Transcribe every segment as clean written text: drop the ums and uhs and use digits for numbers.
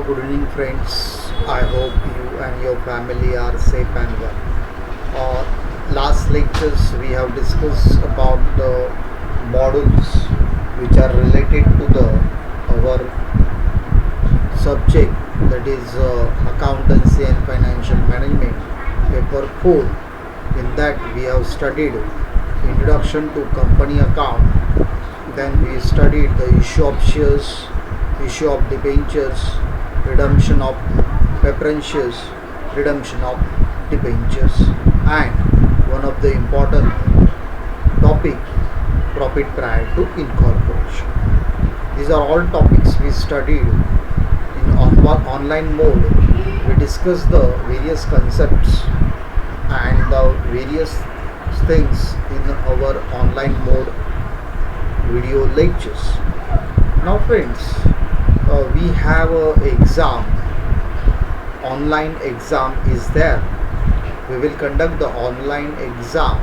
Good evening, friends. I hope you and your family are safe and well. Last lectures we have discussed about the modules which are related to the our subject, that is accountancy and financial management, paper 4. In that we have studied introduction to company account. Then we studied the issue of shares, issue of debentures, redemption of preference shares, redemption of debentures, and one of the important topic, profit prior to incorporation. These are all topics we studied in online mode. We discussed the various concepts and the various things in our online mode video lectures. Now, friends, we have a exam. Online exam is there. We will conduct the online exam.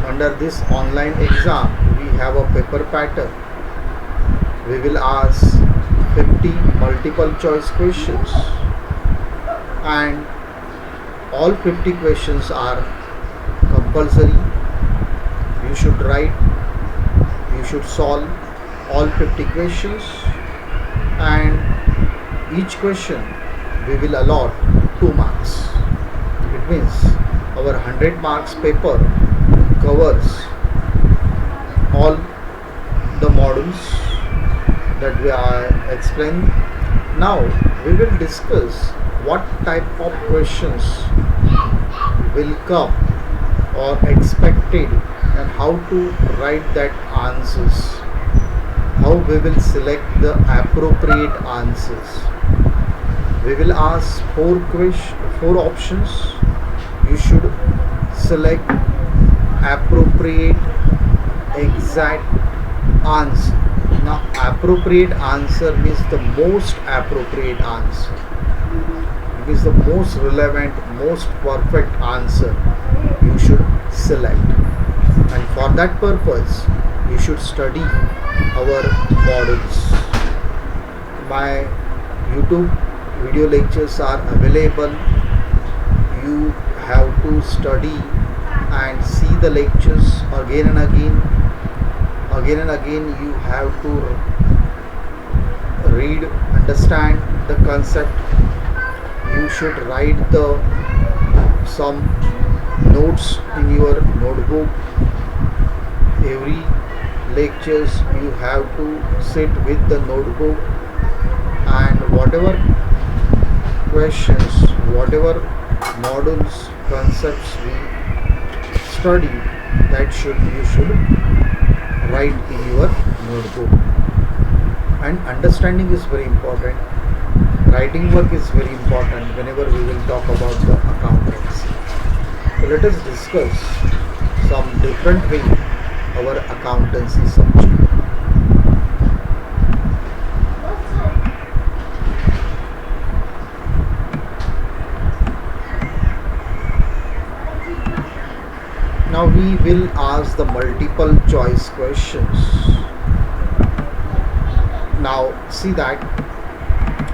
Under this online exam, we have a paper pattern. We will ask 50 multiple choice questions, and all 50 questions are compulsory. You should write, you should solve all 50 questions, and each question we will allot 2 marks. It means our 100 marks paper covers all the modules that we are explaining. Now we will discuss what type of questions will come or expected, and how to write that answers, how we will select the appropriate answers. We will ask four options. You should select appropriate exact answer. Now, appropriate answer means the most appropriate answer. It is the most relevant, most perfect answer you should select. And for that purpose, you should study our models. My YouTube video lectures are available. You have to study and see the lectures again and again. Again and again, you have to read, understand the concept. You should write some notes in your notebook. Every lectures you have to sit with the notebook, and whatever questions, whatever modules, concepts we study, that you should write in your notebook. And understanding is very important. Writing work is very important whenever we will talk about the accountancy. So let us discuss some different way our accountancy subject. Now we will ask the multiple choice questions. Now see that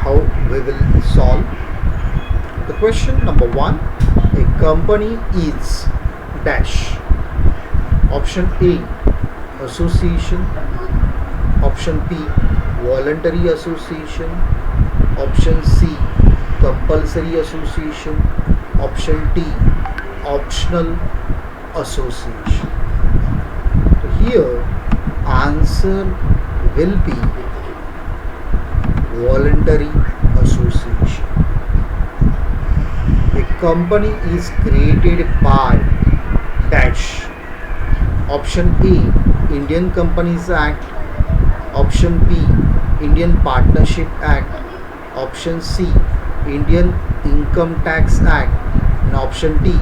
how we will solve. The question number 1: a company is dash. Option A, association. Option B, voluntary association. Option C, compulsory association. Option D, optional association. So here answer will be voluntary association. A company is created by dash. Option A, Indian Companies Act. Option B, Indian Partnership Act. Option C, Indian Income Tax Act. And option D,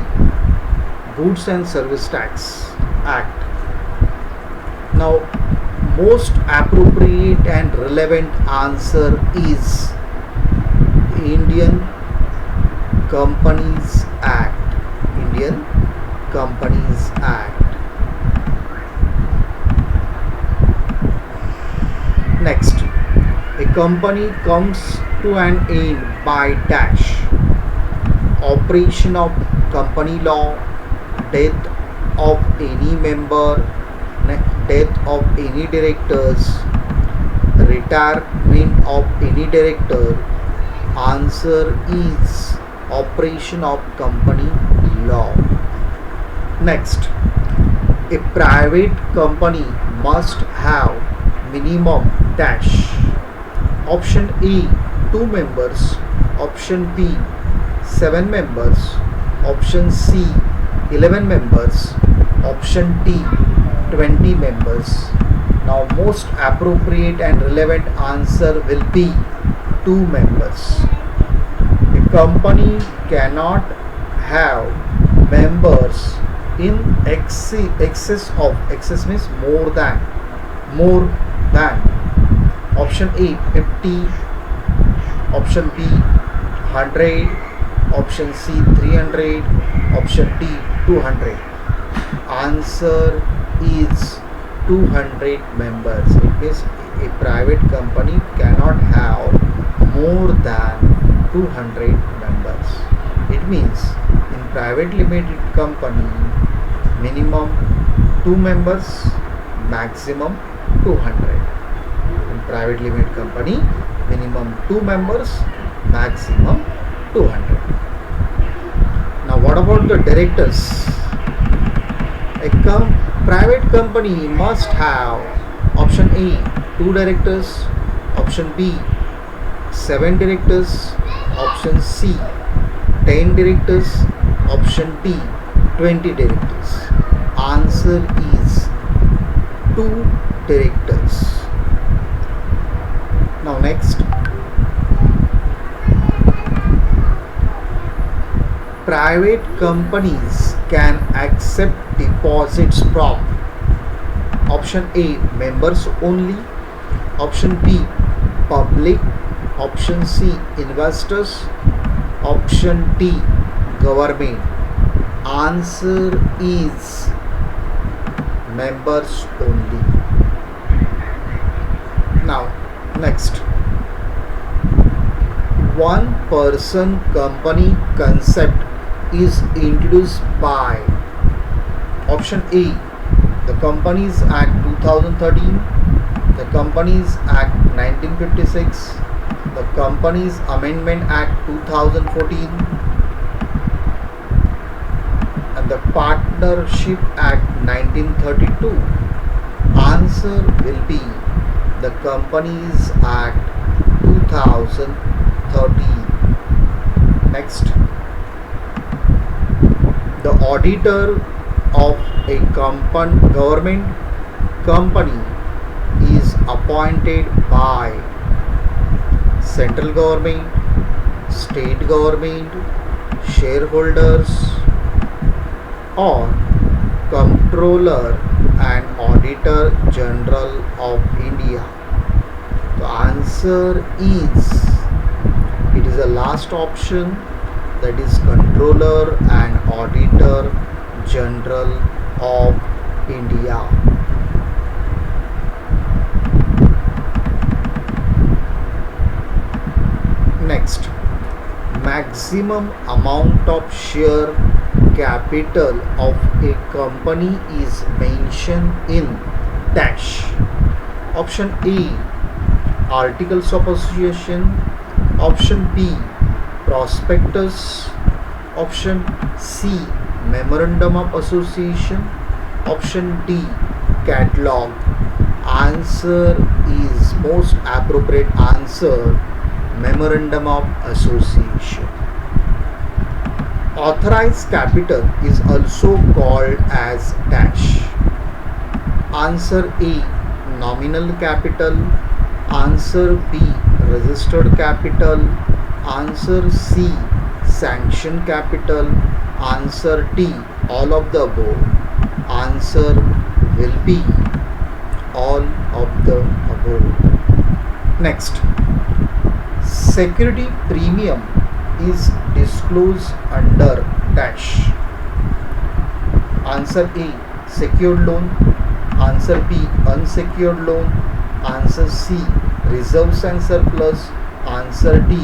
Goods and Service Tax Act. Now, most appropriate and relevant answer is Indian Companies Act. Indian Companies Act. Next, a company comes to an end by dash operation of company law, death of any member, death of any directors, retirement of any director. Answer is operation of company law. Next, a private company must have minimum dash. Option A 2 members, option B 7 members, option C 11 members, option D 20 members. Now most appropriate and relevant answer will be 2 members. A company cannot have members in excess means more than option A 50, option B 100, option C 300, option D 200. Answer is 200 members. It means a private company cannot have more than 200 members. It means in private limited company minimum 2 members, maximum 200. In private limited company minimum 2 members, maximum 200. Now what about the directors? A private company must have option A 2 directors, option B 7 directors, option C 10 directors, option D 20 directors. Answer is 2 directors. Now next, private companies can accept deposits from option A members only, option B public, option C investors, option D government. Answer is members only. Now next, one person company concept is introduced by option A the Companies Act 2013, the Companies Act 1956, the Companies Amendment Act 2014, and the Partnership Act 1932. Answer will be the Companies Act 2013. Next, the auditor of a government company is appointed by central government, state government, shareholders, or Comptroller and Auditor General of India. The answer is, it is the last option, that is Comptroller and Auditor General of India. Next, maximum amount of share capital of a company is mentioned in dash. Option A articles of association, option B prospectus, option C memorandum of association, option D catalog. Answer is most appropriate answer, memorandum of association. Authorized capital is also called as dash. Answer A nominal capital, answer B registered capital, answer C sanctioned capital, answer D all of the above. Answer will be all of the above. Next, security premium is disclosed under dash. Answer A secured loan, answer B unsecured loan, answer C reserves and surplus. Answer D,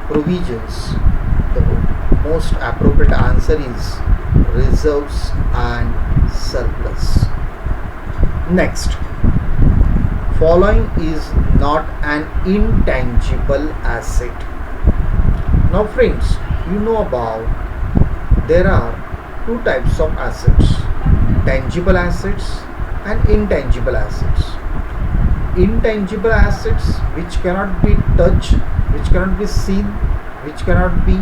provisions. The most appropriate answer is reserves and surplus. Next, following is not an intangible asset. Now friends, you know about there are two types of assets, tangible assets and intangible assets. Intangible assets which cannot be touched, which cannot be seen, which cannot be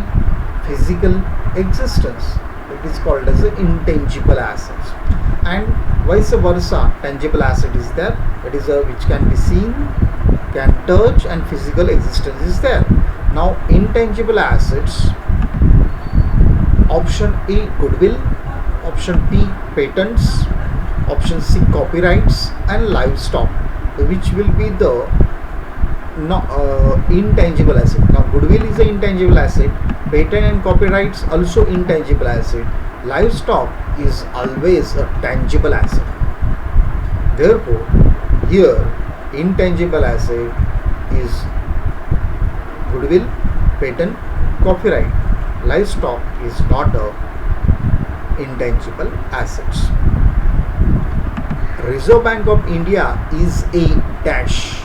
physical existence, it is called as the intangible assets. And vice versa, tangible asset is there, it is a which can be seen, can touch, and physical existence is there. Now intangible assets, option A goodwill, option B patents, option C copyrights, and livestock, which will be the intangible asset. Now goodwill is an intangible asset, patent and copyrights also intangible asset, livestock is always a tangible asset. Therefore here intangible asset is goodwill, patent, copyright. Livestock is not a intangible assets. Reserve Bank of India is a dash.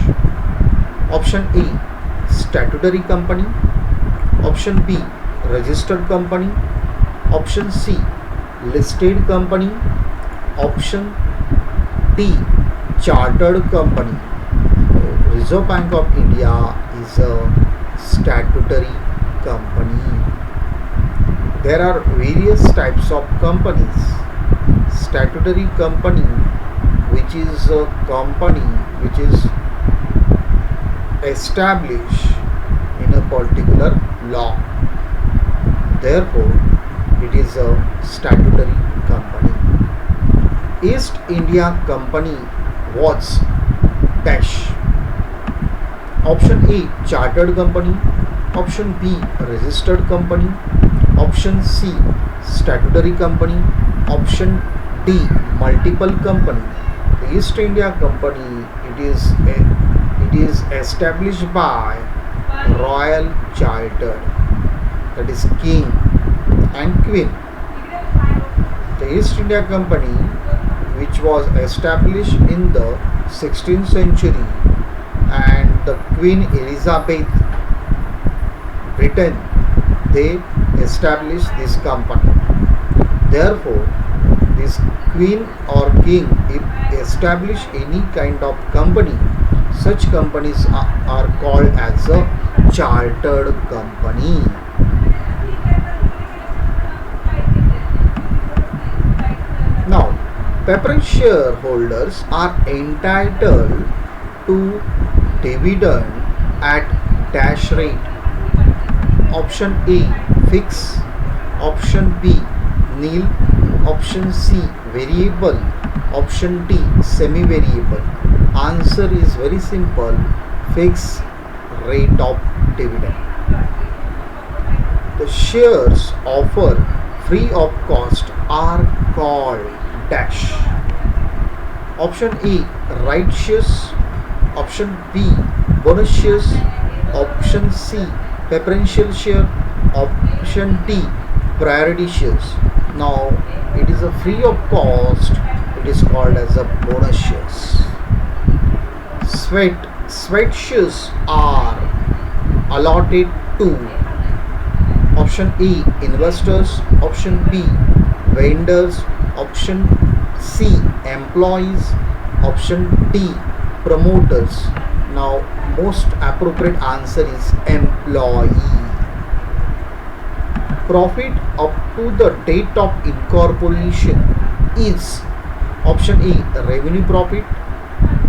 Option A, statutory company. Option B, registered company. Option C, listed company. Option D, chartered company. Reserve Bank of India is a statutory company. There are various types of companies. Statutory company, which is a company which is established in a particular law. Therefore, it is a statutory company. East India Company was dash. Option A, chartered company. Option B, registered company. Option C, statutory company. Option D, multiple company. The East India Company, it is established by royal charter, that is king and queen. The East India Company, which was established in the 16th century, and the Queen Elizabeth, Britain, they established this company. Therefore, this queen or king, if establish any kind of company, such companies are called as a chartered company. Now, preference shareholders are entitled to dividend at dash rate. Option A, fixed. Option B, nil. Option C, variable. Option D, semi-variable. Answer is very simple, fixed rate of dividend. The shares offered free of cost are called dash. Option A, right shares. Option B, bonus shares. Option C, preferential share. Option D, priority shares. Now it is a free of cost, it is called as a bonus shares. Sweat shares are allotted to option A, investors. Option B, vendors. Option C, employees. Option D, promoters. Now most appropriate answer is employee. Profit up to the date of incorporation is option A, revenue profit.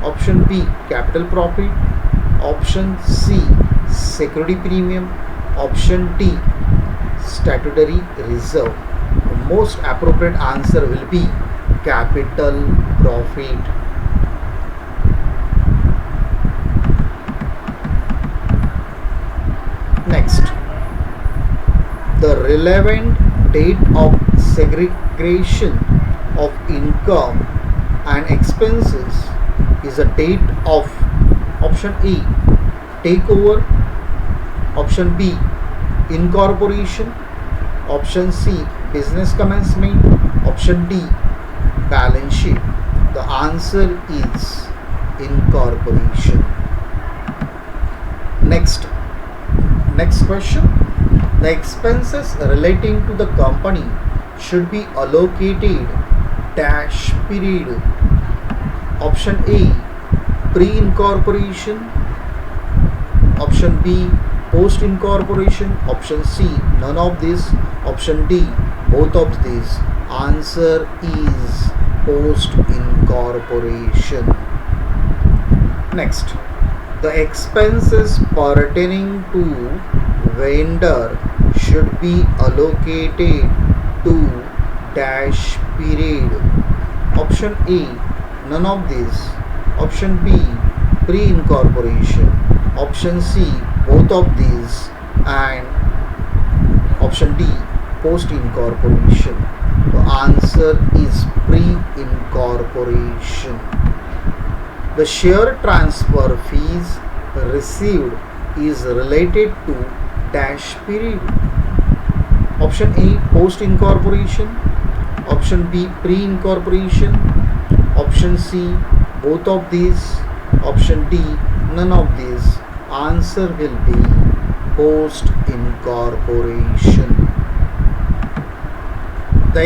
Option B, capital profit. Option C, security premium. Option D, statutory reserve. The most appropriate answer will be capital profit. Next, the relevant date of segregation of income and expenses is a date of Option A, takeover. Option B, incorporation. Option C, business commencement. Option D, balance sheet. The answer is incorporation. Next question. The expenses relating to the company should be allocated dash period. Option A, pre-incorporation. Option B, post-incorporation. Option C, none of this. Option D, both of these. Answer is post-incorporation. Next, the expenses pertaining to vendor should be allocated to dash period. Option A, none of these. Option B, pre-incorporation. Option C, both of these. And option D, post-incorporation. The answer is pre-incorporation. The share transfer fees received is related to dash period. Option A, post-incorporation. Option B, pre-incorporation. Option C, both of these. Option D, none of these. Answer will be post-incorporation. The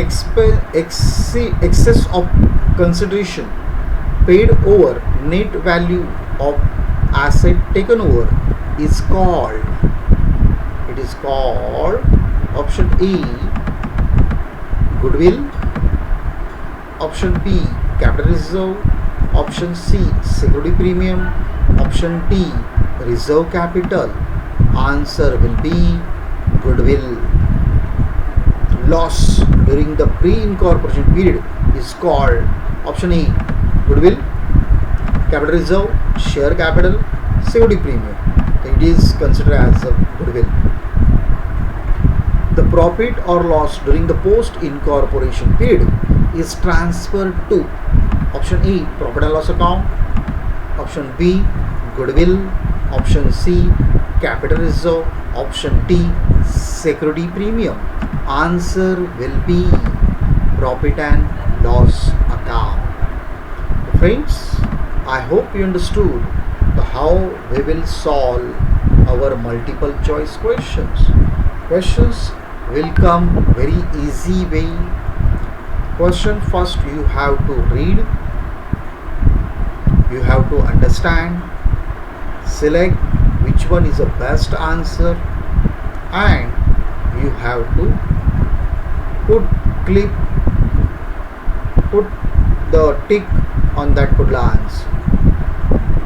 excess of consideration paid over net value of asset taken over is called. It is called option A, goodwill. Option B, capital reserve. Option C, security premium. Option D, reserve capital. Answer will be goodwill. Loss during the pre-incorporation period is called option A, goodwill, capital reserve, share capital, security premium. It is considered as a goodwill. The profit or loss during the post-incorporation period is transferred to option A, profit and loss account. Option B, goodwill. Option C, capital reserve. Option D, security premium. Answer will be profit and loss account. Friends, I hope you understood how we will solve our multiple choice questions. Questions will come very easy way. Question first, you have to read, you have to understand, select which one is the best answer, and you have to put the tick on that particular answer.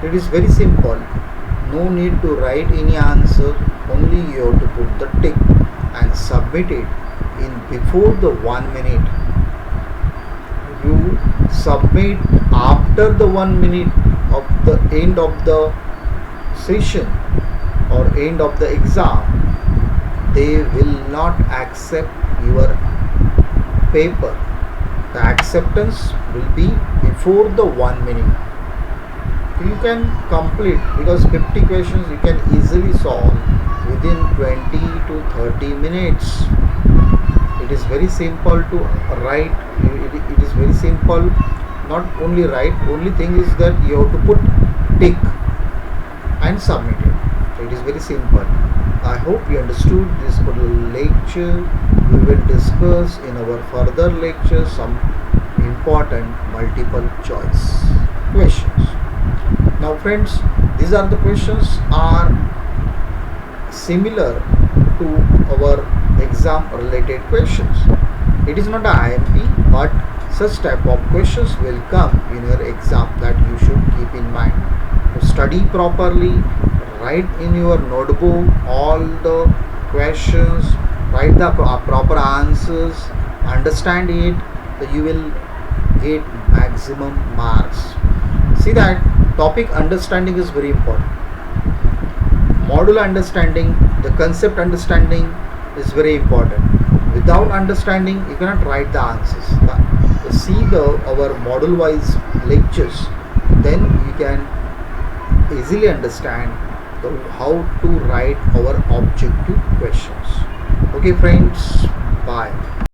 It is very simple. No need to write any answer. Only you have to put the tick and submit it in before the 1 minute. You submit after the 1 minute of the end of the session or end of the exam. They will not accept your paper. The acceptance will be before the 1 minute. You can complete, because 50 questions you can easily solve within 20 to 30 minutes. It is very simple to write. It is very simple. Not only write, only thing is that you have to put tick and submit it. So it is very simple. I hope you understood this lecture. We will discuss in our further lectures some important multiple choice questions. Now friends, these are the questions are similar to our exam related questions. It is not a IMP, but such type of questions will come in your exam that you should keep in mind. So study properly, write in your notebook all the questions, write the proper answers, understand it, so you will get maximum marks. See that topic understanding is very important. Module understanding, the concept understanding is very important. Without understanding, you cannot write the answers. See our module wise lectures, then you can easily understand how to write our objective questions. Okay friends, bye.